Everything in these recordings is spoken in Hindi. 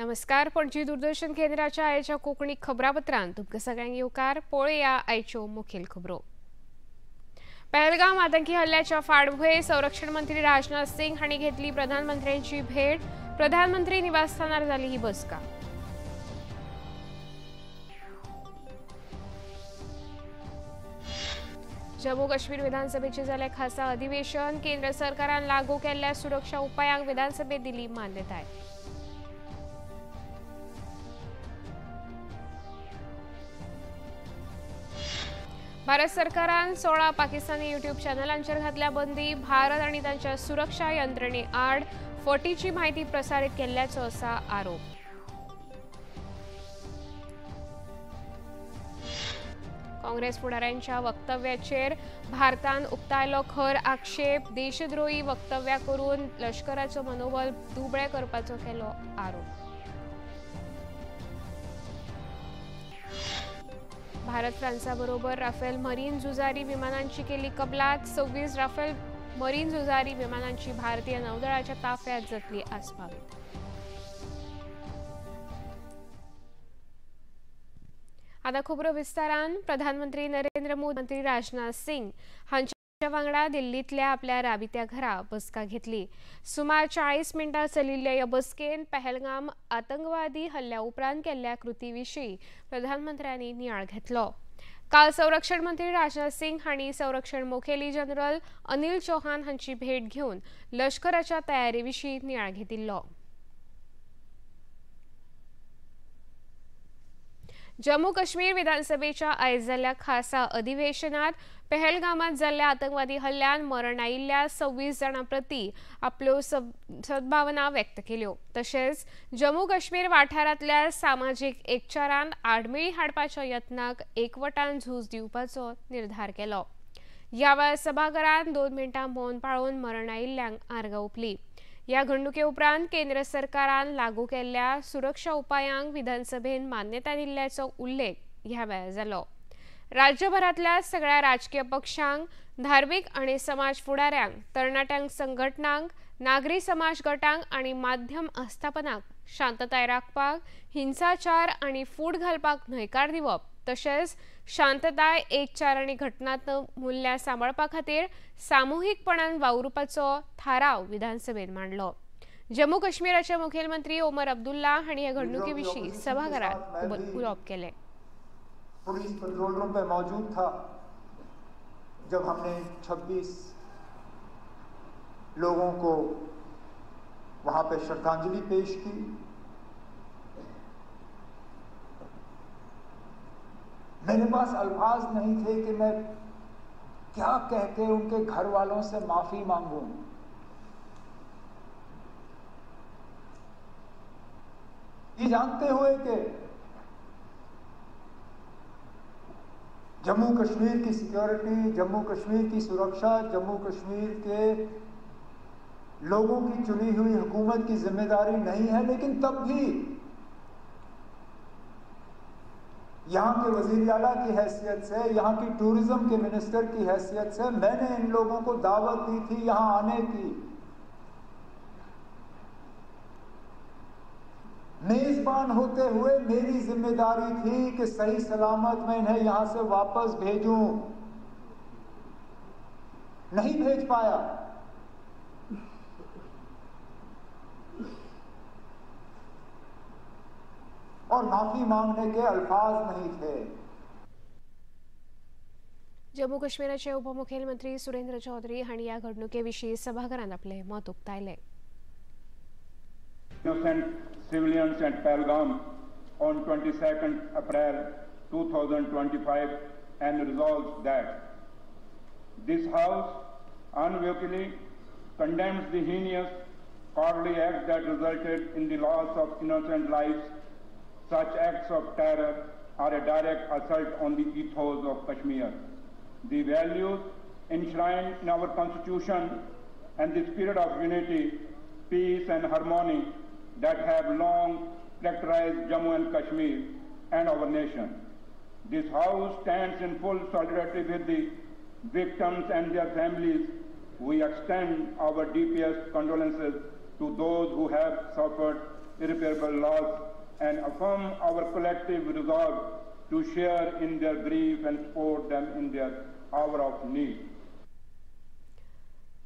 नमस्कार. पणजी दूरदर्शन केंद्राच्या आयच्या कोकणी खबरापत्रांत तुमकां सगळ्यांक येवकार. पळया आयच्यो मुखेल खबरो. पहलगाम आतंकी हल्ल्याच्या फाटभुंयेर संरक्षण मंत्री राजनाथ सिंग हांणी घेतली प्रधानमंत्र्यांची भेट. प्रधानमंत्री निवासस्थानार जाली ही बसका. जम्मू काश्मीर विधानसभेचे जाले खासा अधिवेशन. केंद्र सरकारान लागू केल्ल्या सुरक्षा उपायांक विधानसभेत दिली मान्यताय. भारत सरकारान 16 पाकिस्तानी यूट्यूब चॅनलांचेर घातल्या बंदी. भारत आणि तांच्या सुरक्षा यंत्रणे आड फटीची माहिती प्रसारीत केल्ल्याचो असा आरोप. काँग्रेस फुडाऱ्यांच्या वक्तव्याचेर भारतान उक्तायलो खर आक्षेप. देशद्रोही वक्तव्यां करून लष्कराचो मनोबल दुबळें करपाचो केलो आरोप. भारत फ्रांसाबरोबर राफेल मरीन झुजारी विमानांची केली कबलात. 26 राफेल मरीन झुजारी विमानांची भारतीय नौदळाच्या ताफ्यात जातली आस्पावीत. आता खबरो विस्तारान. प्रधानमंत्री नरेंद्र मोदी मंत्री राजनाथ सिंग हांच्या वांगडा दिल्लीतल्या आपल्या राबित्या घरा बसका घेतली. सुमार 40 मिनटां चलिल्ल्या ह्या बसकेन पहलगाम आतंकवादी हल्ल्या उपरांत केल्ल्या कृतीविशीं प्रधानमंत्र्यांनी नियाळ घेतलो. काल संरक्षण मंत्री राजनाथ सिंग हांणी संरक्षण मुखेली जनरल अनिल चौहान हांची भेट घेवन लष्कराच्या तयारेविशीं नियाळ घेतिल्लो. जम्मू काश्मीर विधानसभेच्या आयज जाल्ल्या खासा अधिवेशनात पहलगामात जाल्ल्या आतंकवादी हल्ल्यान मरण आयिल्ल्या 26 जाणां प्रती आपल्यो सद्भावना व्यक्त केल्यो. तशेंच जम्मू काश्मीर वाठारांतल्या सामाजीक एकचारांत आडमेळी हाडपाच्या यत्नाक एकवटान झूज दिवपाचो निर्धार केलो. ह्या वेळार सभाघरांत 2 मिनटां मौन पाळून मरण आयिल्ल्यांक आर्गां ओंपली. ह्या घडणुके उपरांत केंद्र सरकारान लागू केल्ल्या सुरक्षा उपायांक विधानसभेन मान्यताय दिल्ल्याचो उल्लेख ह्या वेळार जालो. राज्यभरांतल्या सगळ्या राजकीय पक्षांक, धार्मीक आनी समाज फुडाऱ्यांक, तरणाट्यांक संघटनांक, नागरी समाज गटांक आनी माध्यम आस्थापनांक शांतताय राखपाक, हिंसाचार आनी फूट घालपाक न्हयकार दिवप तशेंच शांतताय, एकचार आनी घटनात्मक मुल्यां सांबाळपा खातीर सामुहीकपणान वावुरपाचो थाराव विधानसभेत मांडलो. जम्मू काश्मीराचे मुखेलमंत्री ओमर अब्दुल्ला हांणी ह्या घडणुके विशीं सभाघरांत उलोवप केलें. पुलिस पेट्रोल रूम पे मौजूद था जब हमने 26 लोगों को वहां पे श्रद्धांजलि पेश की. मेरे पास अल्फाज नहीं थे कि मैं क्या कह के उनके घर वालों से माफी मांगूं. ये जानते हुए कि जम्मू कश्मीर की सिक्योरिटी, जम्मू कश्मीर की सुरक्षा, जम्मू कश्मीर के लोगों की चुनी हुई हुकूमत की जिम्मेदारी नहीं है, लेकिन तब भी यहाँ के वजीर आला की हैसियत से, यहाँ की टूरिज्म के मिनिस्टर की हैसियत से मैंने इन लोगों को दावत दी थी यहाँ आने की. मेजबान होते हुए मेरी जिम्मेदारी थी कि सही सलामत मैं इन्हें यहां से वापस भेजूं. नहीं भेज पाया. और माफी मांगने के अल्फाज नहीं थे. जम्मू काश्मीराचे उपमुखेलमंत्री सुरेंद्र चौधरी हांणी ह्या घडणुके विशीं सभाघरांत आपले मत उक्तायलें. Innocent civilians at Pahalgam on 22nd April 2025 and resolves that this House unequivocally condemns the heinous, cowardly act that resulted in the loss of innocent lives. Such acts of terror are a direct assault on the ethos of Kashmir. The values enshrined in our Constitution and the spirit of unity, peace and harmony that have long characterized Jammu and Kashmir and our nation. This House stands in full solidarity with the victims and their families. We extend our deepest condolences to those who have suffered irreparable loss and affirm our collective resolve to share in their grief and support them in their hour of need.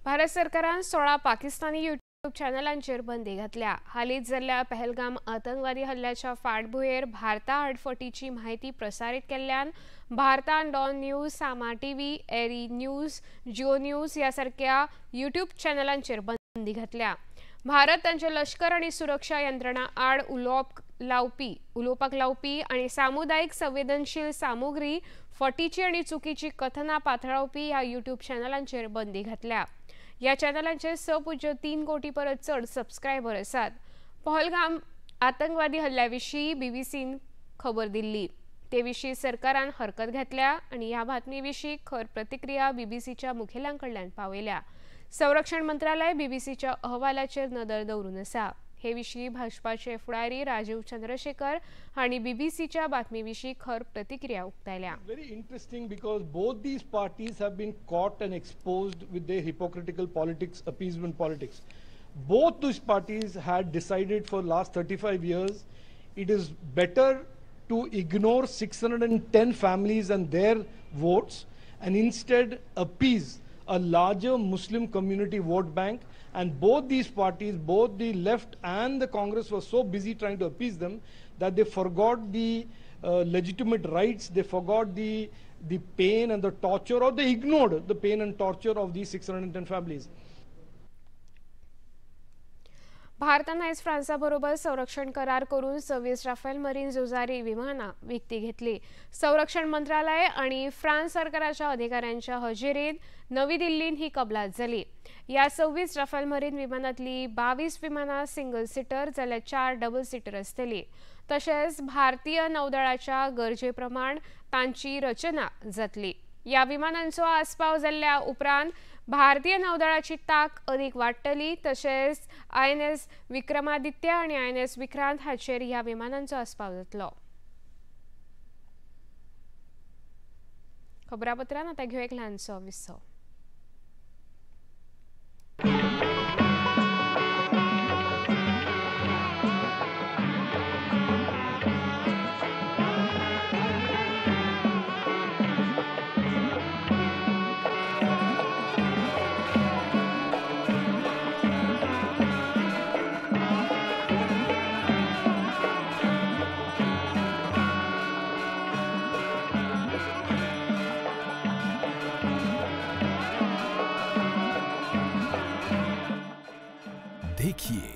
Bharat सरकारान 16 पाकिस्तानी यूट्यूब चॅनलांचेर बंदी घातल्या. हालींच जाल्ल्या पहलगाम आतंकवादी हल्ल्याच्या फाटभुंयेर भारता आडफटीची माहिती प्रसारीत केल्ल्यान भारतान डॉन न्यूज, सामा टीव्ही, एरी न्यूज, जिओ न्यूज ह्या सारक्या यूट्यूब चॅनलांचेर बंदी घातल्या. भारत तांचे लष्कर आणि सुरक्षा यंत्रणा आड उलोवपाक लावपी आणि सामुदायिक संवेदनशील सामुग्री, फटीची आणि चुकीची कथनां पातळावपी ह्या यूट्यूब चॅनलांचेर बंदी घातल्या. ह्या चॅनलांचे 6.3 कोटी परस चड सबस्क्रायबर आसात. पहलगाम आतंकवादी हल्ल्याविशीं बीबीसीन खबर दिल्ली. ते विशीं सरकारान हरकत घेतल्या आणि ह्या बातमी विशीं खर प्रतिक्रिया बीबीसीच्या मुखेल्यांकडल्यान पावयल्या. संरक्षण मंत्रालय बीबीसीच्या अहवालाचेर नदर दवरून आसा. हे विशीं भाजपाचे फुडारी राजीव चंद्रशेखर हांणी बीबीसीच्या बातमी विशीं खर प्रतिक्रिया उक्तायल्या. Very interesting because both these parties have been caught and exposed with their hypocritical politics, appeasement politics. Both these parties had decided for last 35 years it is better to ignore 610 families and their votes and instead appease a larger Muslim community vote bank. And both these parties, both the left and the Congress, were so busy trying to appease them that they forgot the legitimate rights, they forgot the pain and the torture, or they ignored the pain and torture of these 610 families. भारतान आयज फ्रांसा बरोबर संरक्षण करार करून 26 राफेल मरीन झुजारी विमानां विकती घेतली. संरक्षण मंत्रालय आणि फ्रांस सरकाराच्या अधिकाऱ्यांच्या हजेरीत नवी दिल्लीन ही कबलात जाली. ह्या 26 राफेल मरीन विमानांतली 22 विमानां सिंगल सीटर जाल्यार 4 डबल सीटर आसतली. तशेंच भारतीय नौदळाच्या गरजे प्रमाण तांची रचना जातली. ह्या विमानांचो आस्पाव जाल्ल्या उपरांत भारतीय नौदळाची तांक अदीक वाडटली. तशेंच INS विक्रमादित्य आणि INS विक्रांत हाचेर ह्या विमानांचो आस्पाव जातलो. खबरापत्रान आतां घेऊ एक ल्हानसो विसो. देखिए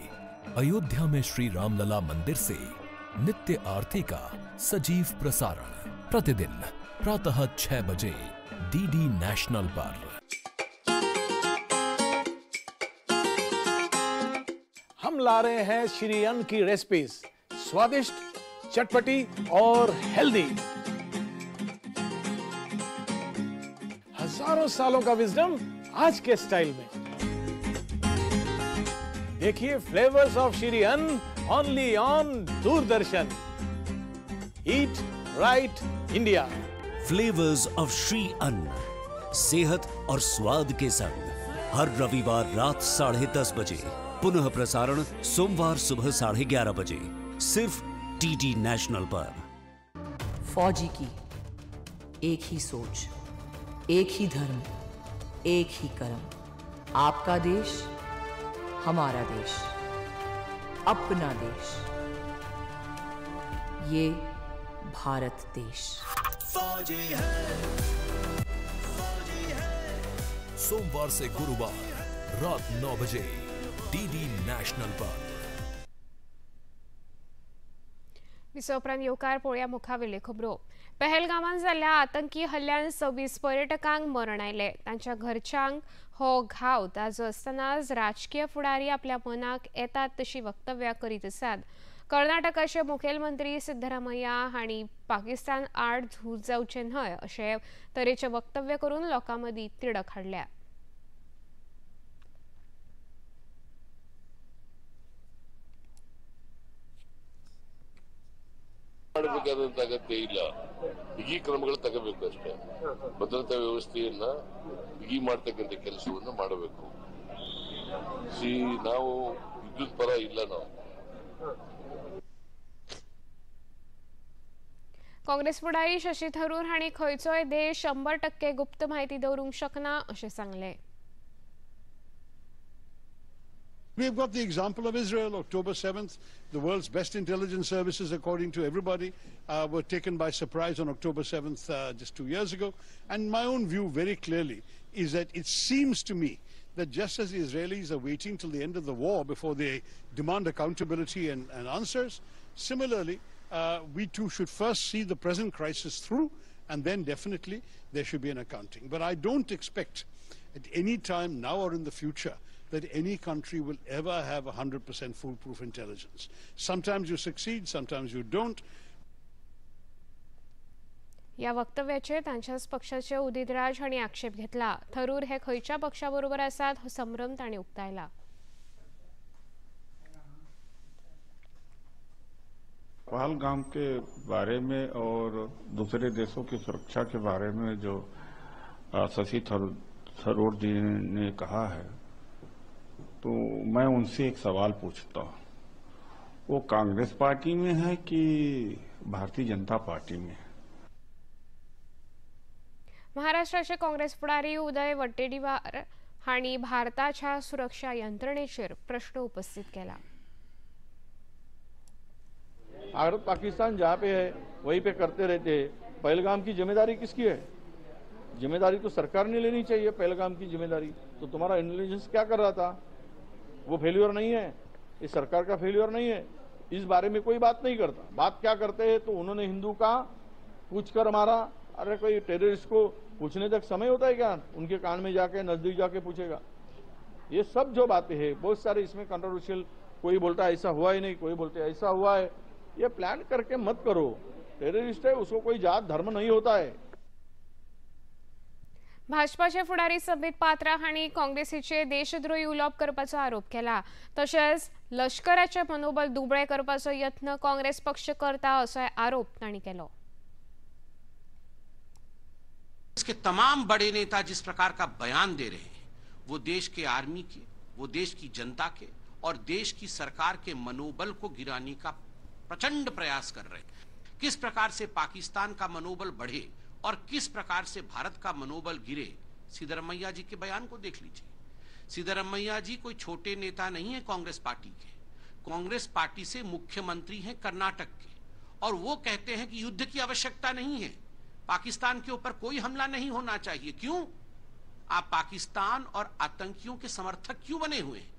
अयोध्या में श्री रामलला मंदिर से नित्य आरती का सजीव प्रसारण प्रतिदिन प्रातः 6 बजे DD नेशनल पर। हम ला रहे हैं श्री अन्न की रेसिपीज, स्वादिष्ट, चटपटी और हेल्दी। हजारों सालों का विजडम आज के स्टाइल में। देखिए फ्लेवर्स ऑफ श्री अन्न only on Doordarshan. Eat right India. Flavours of Shri अन्न, सेहत और स्वाद के संग हर रविवार रात 10:30 बजे, पुनः प्रसारण सोमवार सुबह 11:30 बजे, सिर्फ DD नेशनल पर। फौजी की एक ही सोच, एक ही धर्म, एक ही कर्म। आपका देश, हमारा देश, अपना देश, ये भारत देश। फौजी है, फौजी है। सोमवार से गुरुवार रात 9 बजे DD नेशनल पर। विसोपरांत येवकार पळोवया मुखावेल्यो खबरो। पहलगामान जाल्ल्या आतंकी हल्ल्यान 26 पर्यटकांक मरण आयले। तांच्या घरच्यांक हो घाव ताजो आसतनाच राजकीय फुडारी आपल्या मनाक येतात तशी वक्तव्यां करीत आसात। कर्नाटकाचे मुखेलमंत्री सिद्धरामय्या हांणी पाकिस्तान आड झूज जावचें न्हय अशें तरेचे वक्तव्य करून लोकां मदीं तिडक हाडल्या। ಮಾಡಬೇಕಾದಂತ ಅಗತ್ಯ ಇಲ್ಲ, ಬಿಗಿ ಕ್ರಮಗಳು ತಗೋಬೇಕು ಅಷ್ಟೇ। ಭದ್ರತಾ ವ್ಯವಸ್ಥೆಯನ್ನ ಬಿಗಿ ಮಾಡ್ತಕ್ಕಂಥ ಕೆಲಸವನ್ನ ಮಾಡಬೇಕು। ನಾವು ವಿದ್ಯುತ್ ಪರ ಇಲ್ಲ, ನಾವು काँग्रेस फुडारी शशी थरूर हांणी खंयचोय देश 100% गुप्त म्हायती दवरूंक शकना अशें सांगलें. We've got the example of Israel, October 7th. The world's best intelligence services, according to everybody, were taken by surprise on October 7th just 2 years ago. And my own view very clearly is that it seems to me that just as the Israelis are waiting till the end of the war before they demand accountability and answers, similarly, we too should first see the present crisis through, and then definitely there should be an accounting. But I don't expect at any time now or in the future that any country will ever have 100% foolproof intelligence. Sometimes you succeed, sometimes you don't. या वक्तव्याचे तांच्याच पक्षाचे उदित राज हांणी आक्षेप घेतला. थरूर हे खंयच्या पक्षाबरोबर आसात हो संभ्रम तांणी उक्तायला. पहलगाम के बारे में और दूसरे देशों की सुरक्षा के बारे में जो शशि थरूर जी ने कहा है, तो मैं उनसे एक सवाल पूछता हूं, वो कांग्रेस पार्टी में है कि भारतीय जनता पार्टी में है? महाराष्ट्राचे काँग्रेस फुडारी उदय वट्टेटीवार हांणी भारताच्या सुरक्षा यंत्रणेचेर प्रश्न उपस्थित केला. भारत पाकिस्तान जहाँ पे है वहीं पे करते रहते हैं. पहलगाम की जिम्मेदारी किसकी है? जिम्मेदारी तो सरकार ने लेनी चाहिए. पहलगाम की जिम्मेदारी तो तुम्हारा इंटेलिजेंस क्या कर रहा था? वो फेल्यूर नहीं है, इस सरकार का फेल्यूर नहीं है. इस बारे में कोई बात नहीं करता. बात क्या करते हैं तो उन्होंने हिंदू का पूछ कर मारा. अरे कोई टेररिस्ट को पूछने तक समय होता है क्या? उनके कान में जाके नजदीक जाके पूछेगा. ये सब जो बातें हैं बहुत सारे इसमें कंट्रोवर्शियल, कोई बोलता है ऐसा हुआ ही नहीं, कोई बोलते ऐसा हुआ है. ये प्लान करके मत करो. टेररिस्ट है उसको कोई जात धर्म नहीं होता है. भाजपाचे फुडारी संबित पात्रा हांणी काँग्रेसीचे देशद्रोही उलोवप करपाचो आरोप केला. तशेंच लष्कराचे मनोबल दुबळे करपाचो यत्न काँग्रेस पक्ष करता असो आरोप तांणी केलो. इसके तमाम बड़े नेता जिस प्रकार का बयान दे रहे हैं, वो देश के आर्मी के, वो देश की जनता के और देश की सरकार के मनोबल को गिराने का प्रचंड प्रयास कर रहे हैं. किस प्रकार से पाकिस्तान का मनोबल बढ़े और किस प्रकार से भारत का मनोबल गिरे, सिद्धरमैया जी के बयान को देख लीजिए. सिद्धरमैया जी कोई छोटे नेता नहीं है कांग्रेस पार्टी के. कांग्रेस पार्टी से मुख्यमंत्री हैं कर्नाटक के, और वो कहते हैं कि युद्ध की आवश्यकता नहीं है, पाकिस्तान के ऊपर कोई हमला नहीं होना चाहिए. क्यों? आप पाकिस्तान और आतंकियों के समर्थक क्यों बने हुए हैं?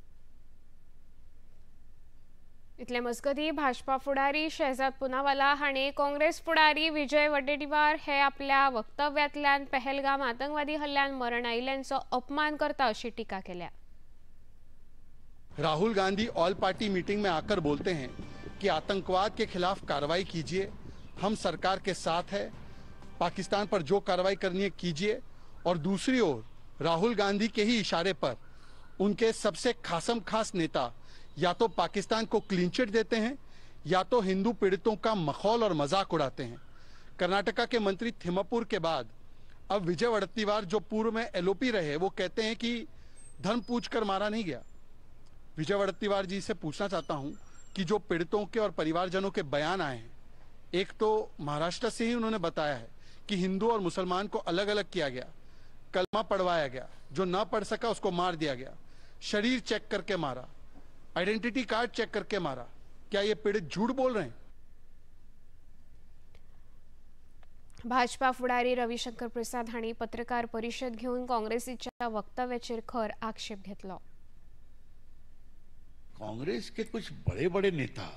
इतले मजगती भाजपा फुडारी शहजाद पुनावाला हांणी काँग्रेस फुडारी विजय वट्टेटीवार हे आपल्या वक्तव्यातल्यान पहलगाम आतंकवादी हल्ल्यान मरण आयिल्ल्यांचो अपमान करता अशी टीका केल्या. Rahul Gandhi all party meeting में आकर बोलते हैं कि आतंकवाद के खिलाफ कार्रवाई कीजिए, हम सरकार के साथ है, पाकिस्तान पर जो कार्रवाई करनी है कीजिए. और दूसरी ओर राहुल गांधी के ही इशारे पर उनके सबसे खास नेता या तो पाकिस्तान को क्लीन चिट देते हैं या तो हिंदू पीड़ितों का मखौल और मजाक उड़ाते हैं. कर्नाटका के मंत्री थिम्मापुर के बाद अब विजय वड़त्तीवार जो पूर्व में एलओपी रहे, वो कहते हैं कि धर्म पूछ कर मारा नहीं गया. विजय वड़त्तीवार जी से पूछना चाहता हूं कि जो पीड़ितों के और परिवारजनों के बयान आए हैं, एक तो महाराष्ट्र से ही उन्होंने बताया है कि हिंदू और मुसलमान को अलग अलग किया गया, कलमा पढ़वाया गया, जो ना पढ़ सका उसको मार दिया गया, शरीर चेक करके मारा, आइडेंटिटी कार्ड चेक करके मारा. क्या ये पीड़ित झूठ बोल रहे हैं? भाजपा फुडारी रविशंकर प्रसाद हांणी पत्रकार परिषद घेऊन काँग्रेसीच्या वक्तव्याचेर खर आक्षेप घेतलो. कांग्रेस के कुछ बड़े बड़े नेता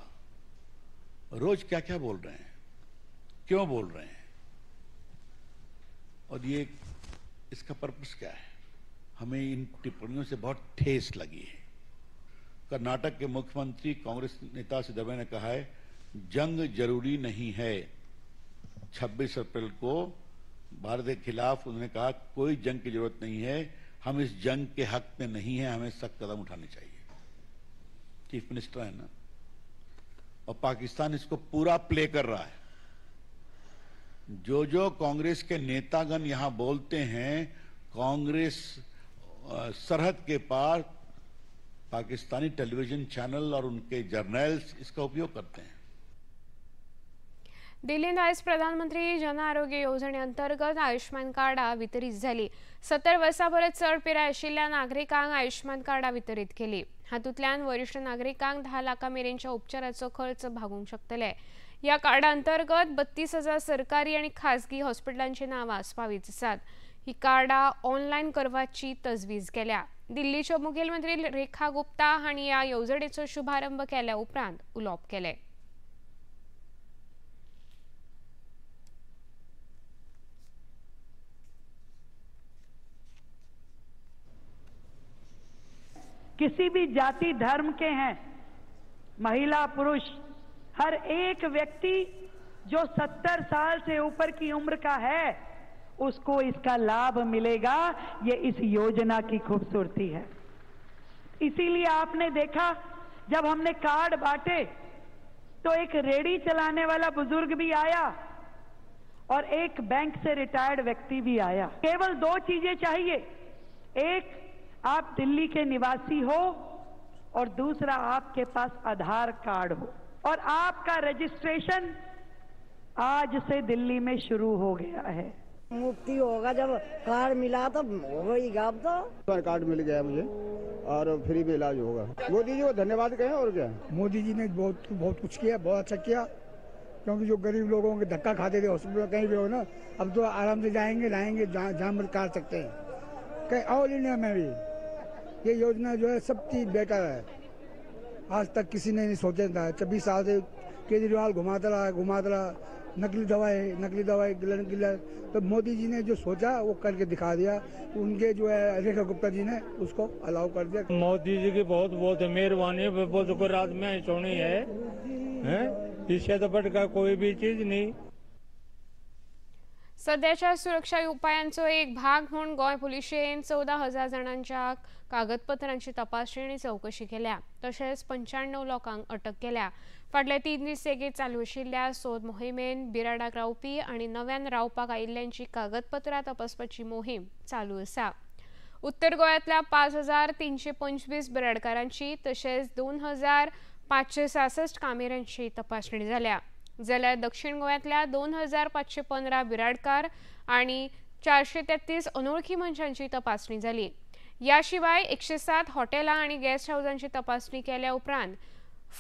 रोज क्या क्या बोल रहे हैं, क्यों बोल रहे हैं, और ये इसका पर्पस क्या है? हमें इन टिप्पणियों से बहुत ठेस लगी है. कर्नाटक के मुख्यमंत्री कांग्रेस नेता सिद्धरमैया ने कहा है जंग जरूरी नहीं है. 26 अप्रैल को भारत के खिलाफ उन्होंने कहा कोई जंग की जरूरत नहीं है, हम इस जंग के हक में नहीं है, हमें सख्त कदम उठाने चाहिए. चीफ मिनिस्टर है ना, और पाकिस्तान इसको पूरा प्ले कर रहा है. जो कांग्रेस के नेतागण यहां बोलते हैं, कांग्रेस सरहद के पार पाकिस्तानी टेलीविजन चैनल और उनके जर्नल्स इसका उपयोग करते हैं। दिल्लीत आज प्रधानमंत्री जन आरोग्य योजनेअंतर्गत आयुष्मान कार्डा वितरित झाली। 70 वर्सां परस चड पिराय आशिल्ल्या नागरिकांक आयुष्मान कार्डा वितरित केली। हातूंतल्यान वरिष्ठ नागरिकांक 10 लाखां मेरेनच्या उपचाराचो खर्च भागूंक शकतले। या कार्डा अंतर्गत 32,000 सरकारी आणि खासगी हॉस्पिटलांची नावां आस्पावीत आसात। ही कार्डा ऑनलायन करपाची तजवीज केल्या। दिल्लीच्यो मुखेलमंत्री रेखा गुप्ता हांणी या येवजणेचो शुभारंभ केल्या उपरांत उलोवप केले। किसी भी जाति धर्म के हैं, महिला पुरुष, हर एक व्यक्ति जो 70 साल से ऊपर की उम्र का है उसको इसका लाभ मिलेगा। ये इस योजना की खूबसूरती है। इसीलिए आपने देखा जब हमने कार्ड बांटे तो एक रेडी चलाने वाला बुजुर्ग भी आया और एक बैंक से रिटायर्ड व्यक्ति भी आया। केवल 2 चीजें चाहिए, एक आप दिल्ली के निवासी हो और दूसरा आपके पास आधार कार्ड हो, और आपका रजिस्ट्रेशन आज से दिल्ली में शुरू हो गया है। मुफ्ती होगा, जब कार्ड मिला तो होगा ही गाँव तो कार्ड मिल गया मुझे और फ्री में इलाज होगा। मोदी जी को धन्यवाद कहें और क्या। मोदी जी ने बहुत कुछ किया, बहुत अच्छा किया, क्योंकि जो गरीब लोगों के धक्का खाते थे हॉस्पिटल कहीं भी हो ना, अब तो आराम से जाएंगे लाएंगे जहाँ मर्जी कर सकते हैं। कहीं ऑल इंडिया में भी ये योजना जो है सबकी बेटर है। आज तक किसी ने नहीं सोचा था। 26 साल से केजरीवाल घुमाता रहा, नकली दवाई गिलन। तो मोदी जी ने जो सोचा वो करके दिखा दिया। उनके जो है रेखा गुप्ता जी ने उसको अलाउ कर दिया। मोदी जी की बहुत बहुत मेहरबानी है, बहुत शुक्र में सोनी है। इससे तो बढ़कर कोई भी चीज नहीं। सध्याच्या सुरक्षा उपायांचो एक भाग म्हणून गोय पुलिशेन 14,000 जणांच्या कागदपत्रांची तपासणी आणि चौकशी केल्या। तशेंच 95 लोकांक अटक केल्या। फाटले 3 दीस सेगीत चालू आशिल्ल्या सोद मोहिमेन बिराडाक रावपी आणि नव्यान रावपाक आयिल्ल्यांची कागदपत्रां तपासपाची मोहीम चालू आसा। उत्तर गोंयांतल्या 5,325 बिराडकारांची तशेंच 2,566 कामेऱ्यांची तपासणी जाल्या। जाल्यार दक्षिण गोंयांतल्या 2,515 बिराडकार आणि 433 अनोळखी मनशांची तपासणी जाली। या शिवाय 107 हॉटेलां आणि गेस्ट हाऊसांची तपासणी केल्या उपरांत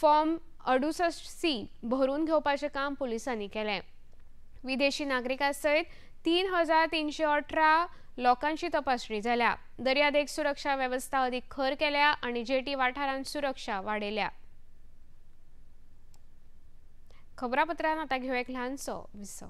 फॉर्म 68C भरून घेवपाचें काम पुलिसांनी केलें। विदेशी नागरिकां सयत 3,318 लोकांची तपासणी जाल्या। दर्यादेग सुरक्षा वेवस्था अदीक खर केल्या आणि जेटी वाठारांत सुरक्षा वाडयल्या। खबरापत्रान आता घेऊ एक ल्हानसो विसव।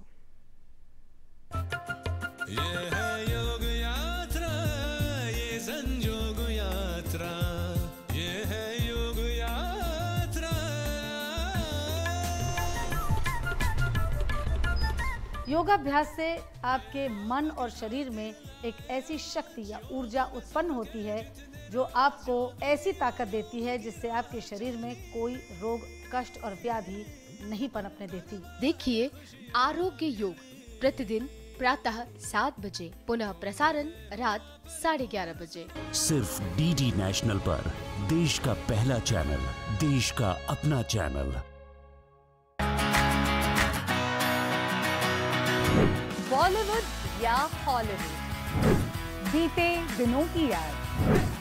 योगाभ्यास से आपके मन और शरीर में एक ऐसी शक्ति या ऊर्जा उत्पन्न होती है जो आपको ऐसी ताकत देती है जिससे आपके शरीर में कोई रोग, कष्ट और व्याधि नहीं पनपने देती। देखिए आरोग्य योग प्रतिदिन प्रातः 7 बजे, पुनः प्रसारण रात 11:30 बजे, सिर्फ डीडी नेशनल पर। देश का पहला चैनल, देश का अपना चैनल। बॉलीवुड या हॉलीवुड, बीते दिनों की याद,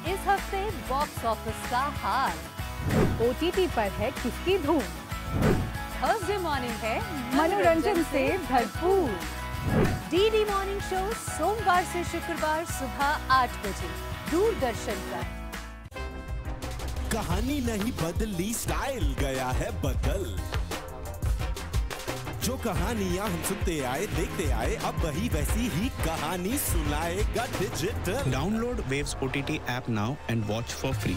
इस हफ्ते बॉक्स ऑफिस का हाल, OTT पर है किसकी धूम, थर्सडे मॉर्निंग है मनोरंजन से भरपूर। डीडी मॉर्निंग शो सोमवार से शुक्रवार सुबह 8 बजे दूरदर्शन पर। कहानी नहीं बदली, स्टाइल गया है बदल। जो कहानियां हम सुनते आए, देखते आए, अब वही वैसी ही कहानी सुनाएगा digital. Download Waves OTT app now and watch for free.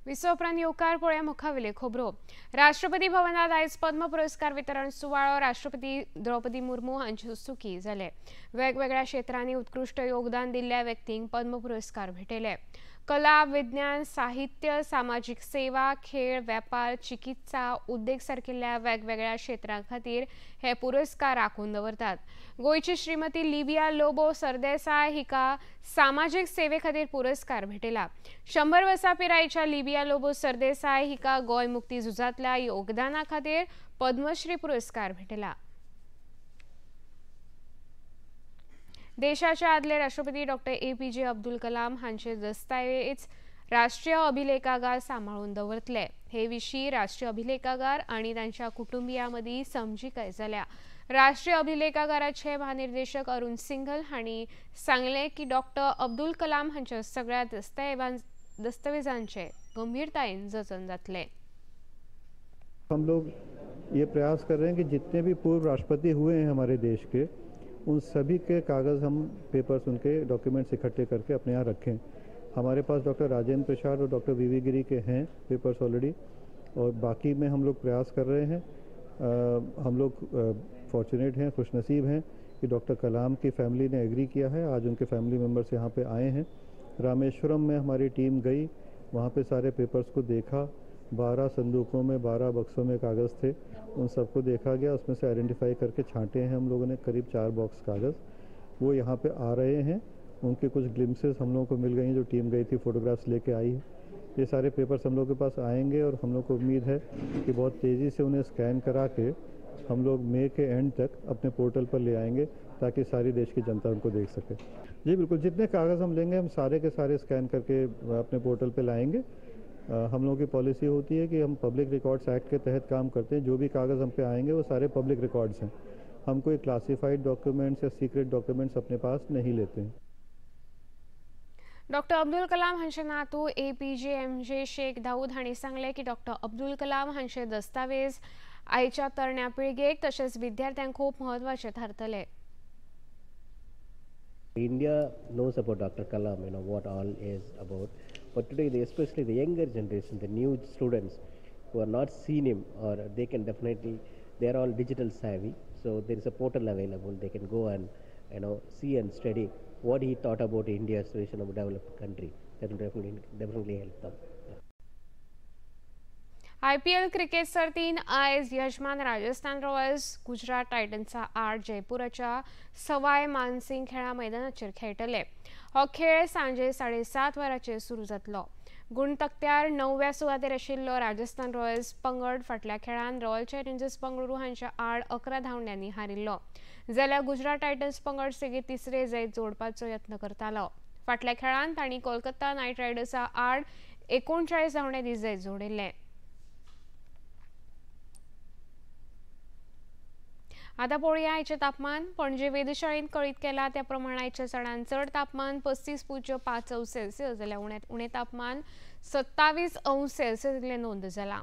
विसोपरांत येवकार पळोवया मुखावेल्यो खबरो। राष्ट्रपती भवनात आयज पद्म पुरस्कार वितरण सुवाळो राष्ट्रपती द्रौपदी मुर्मू हांचे हस्तुकीं जाले। वेगवेगळ्या क्षेत्रांनी उत्कृश्ट योगदान दिल्ल्या व्यक्तींक पद्म पुरस्कार भेटयले। कला, विज्ञान, साहित्य, सामाजिक सेवा, खेळ, वेपार, चिकित्सा, उद्देग सारकिल्ल्या वेगवेगळ्या क्षेत्रां खातीर हे पुरस्कार राखून दवरतात. गोयची श्रीमती लिबिया लोबो सरदेसाय हिका सामाजिक सेवे खातीर पुरस्कार भेटला. 100 वर्सां पिरायेच्या लिबिया लोबो सरदेसाय हिका गोंय मुक्ती झुजांतल्या योगदाना खातीर पद्मश्री पुरस्कार भेटला. देशाचे आदले राष्ट्रपती डॉक्टर APJ अब्दुल कलाम हांचे दस्तावेज राष्ट्रीय अभिलेखागार सांबाळून दवरतले. हे विशीं राष्ट्रीय अभिलेखागार आनी तांच्या कुटुंबियां मदीं समजिकाय जाल्या. राष्ट्रीय अभिलेखागाराचे महानिर्देशक अरुण सिंघल हांणी सांगलें की डॉक्टर अब्दुल कलाम हांच्या सगळ्या दस्तावेजांचे गंभीरतायेन जतन जातले. हम लोग ये प्रयास कर रहे हैं कि जितने भी पूर्व राष्ट्रपति हुए हैं हमारे देश के, उन सभी के कागज़ हम पेपर्स उनके डॉक्यूमेंट्स इकट्ठे करके अपने यहाँ रखें. हमारे पास डॉक्टर राजेंद्र प्रसाद और डॉक्टर VV गिरी के हैं पेपर्स ऑलरेडी, और बाकी में हम लोग प्रयास कर रहे हैं. हम लोग फॉर्चुनेट हैं, खुशनसीब हैं कि डॉक्टर कलाम की फैमिली ने एग्री किया है. आज उनके फैमिली मेम्बर्स यहाँ पे आए हैं. रामेश्वरम में हमारी टीम गई, वहाँ पे सारे पेपर्स को देखा. 12 संदूकों में 12 बक्सों में कागज़ थे, उन सबको देखा गया. उसमें से आइडेंटिफाई करके छांटे हैं हम लोगों ने करीब 4 बॉक्स कागज़. वो यहाँ पे आ रहे हैं. उनके कुछ ग्लिम्सेस हम लोगों को मिल गई, जो टीम गई थी फोटोग्राफ्स लेके आई है. ये सारे पेपर्स हम लोग के पास आएंगे और हम लोग को उम्मीद है कि बहुत तेज़ी से उन्हें स्कैन करा के हम लोग मई के एंड तक अपने पोर्टल पर ले आएंगे, ताकि सारी देश की जनता उनको देख सके. जी बिल्कुल, जितने कागज़ हम लेंगे हम सारे के सारे स्कैन करके अपने पोर्टल पर लाएंगे. हम लोगों की पॉलिसी होती है कि हम पब्लिक रिकॉर्ड्स एक्ट के तहत काम करते हैं. जो भी कागज़ हम पे आएंगे वो सारे पब्लिक रिकॉर्ड्स हैं. हम कोई क्लासिफाइड डॉक्यूमेंट्स या सीक्रेट डॉक्यूमेंट्स अपने पास नहीं लेते हैं. डॉक्टर अब्दुल कलाम हांचे नातू APJ MJ शेख दाऊद हांणी सांगलें की डॉक्टर अब्दुल कलाम हांचे दस्तावेज आयच्या तरण्या पिळगेक तशेंच विद्यार्थ्यांक खूब म्हत्वाचे थारतले. India knows about Dr. Kalam, what all is about. But today, especially the younger generation, the new students who are not seen him, or they can definitely, they are all digital savvy. So there is a portal available. They can go and see and study what he thought about India's vision of a developed country. That will definitely help them. IPL cricket सर्तीन आयज यजमान राजस्थान रॉयल्स गुजरात टायटन्सा आड जयपुराच्या सवाय मानसिंग खेळा मैदानाचेर खेळटले. हो खेळ सांजे 7:30 वरांचेर सुरू जातलो. गुण तक्त्यार 9व्या सुवातेर आशिल्लो राजस्थान रॉयल्स पंगड फाटल्या खेळांत रॉयल चॅलेंजर्स बंगळुरू हांच्या आड 11 धांवड्यांनी हारिल्लो. जाल्यार गुजरात टायटन्स पंगड सेगीत तिसरे जैत जोडपाचो यत्न करतालो. फाटल्या खेळांत तांणी कोलकाता नायट रायडर्सा आड 39 धांवड्यांनी जैत जोडिल्ले. आता पळोवया आयचे तापमान. पणजे वेधशाळेन कळीत केला त्या प्रमाण आयच्या चडांत चड तापमान 35.5°C जाल्यार उणे तापमान 27°C इतले नोंद जाला.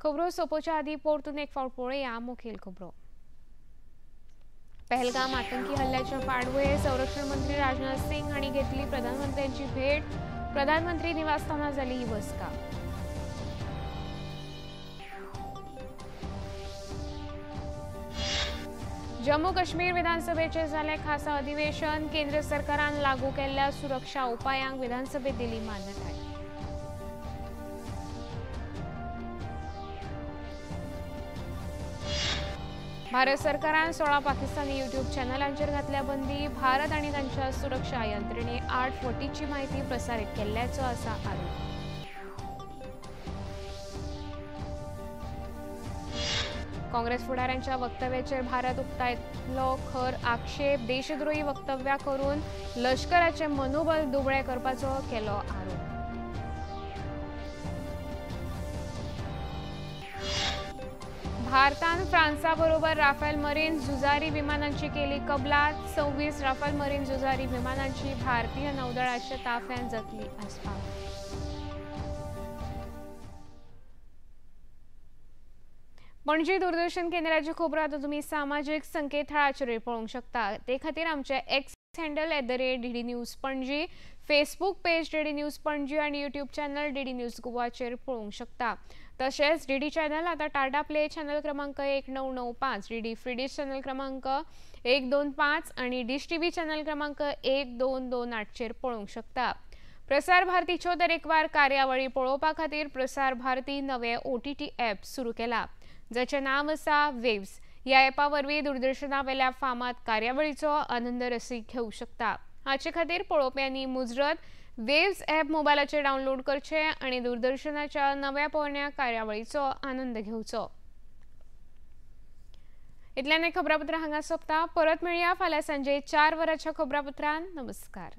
खबरो सोंपोवच्या आदीं परतून एक फावट पळोवया मुखेल खबरो. पहलगाम आतंकी हल्ल्याच्या फाटभुंयेर संरक्षण मंत्री राजनाथ सिंग हांणी घेतली प्रधानमंत्र्यांची भेट. प्रधानमंत्री निवासस्थानात जाली ही बसका. जम्मू काश्मीर विधानसभेचे जाले खासा अधिवेशन. केंद्र सरकारान लागू केल्ल्या सुरक्षा उपायांक विधानसभेत दिली मान्यताय. भारत सरकारान 16 पाकिस्तानी युट्यूब चॅनलांचेर घातल्या बंदी. भारत आनी तांच्या सुरक्षा यंत्रणे 8 फटीची माहिती प्रसारीत केल्ल्याचो आसा आरोप. काँग्रेस फुडाऱ्यांच्या वक्तव्याचेर भारत उक्तायतलो खर आक्षेप. देशद्रोही वक्तव्यां करून लष्कराचे मनोबल दुबळें करपाचो केलो आरोप. भारतान फ्रांसा बरोबर राफेल मरीन झुजारी विमानांची केली कबलात. 26 राफेल मरीन झुजारी विमानांची भारतीय नौदळाच्या ताफ्यात जातली आसपाव. पणजी दूरदर्शन केंद्राची खबरो आतां तुमी सामाजीक संकेतथळाचेर पळोवंक शकता. ते खातीर आमचे x handle @DD news Panaji, Facebook page DD news Panaji आनी यूट्यूब चॅनल DD न्यूज गोवाचेर पळोवंक शकता. तशेंच DD चॅनल आतां टाटा प्ले चॅनल क्रमांक 1995, DD फ्री डिश चॅनल क्रमांक 125 आणि डिश टीव्ही चॅनल क्रमांक 1228 पळोवंक शकता। प्रसार भारतीच्यो तरेकवार कार्यावळी पळोवपा खातीर प्रसार भारती नवे OTT ॲप सुरू केला, जाचें नांव आसा वेव्स। ह्या ॲपा वरवीं दूरदर्शना वेल्या फामाद कार्यावळीचो आनंद रसीक घेवंक शकता। हाचे खातीर पळोवप्यांनी मुजरत वेव्स ॲप मोबायलाचेर डावनलोड करचें आनी दूरदर्शनाच्या नव्या पोरण्या कार्यावळीचो आनंद घेवचो। इतल्यान खबरापत्र हांगा सोंपता। परत मेळया फाल्यां सांजे 4 वरांच्या खबरापत्रांत। नमस्कार।